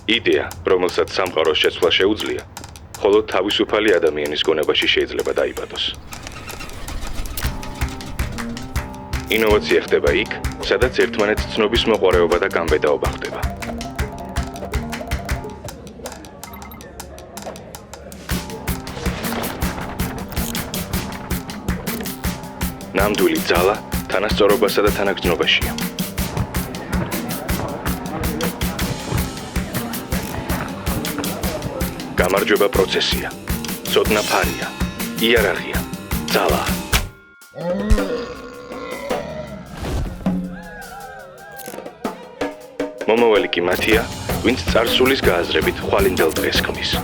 იდეა, რომელსაც სამყაროს შეცვლა შეუძლია, ხოლო თავისუფალი ადამიანის გონებაში შეიძლება დაიბადოს. ინოვაცია ხდება იქ, სადაც ერთმანეთს ცნობის მოყვარეობა და გამბედაობა ხდება. ნამდვილი ძალა თანასწორობასა და თანაგრძნობაშია. გამარჯვება პროცესია, ცოდნა ფარია, იერარქია, ძალა. მომავალი კი მათია, ვინც წარსულის გააზრებით ხვალინდელ დღეს ქმნის.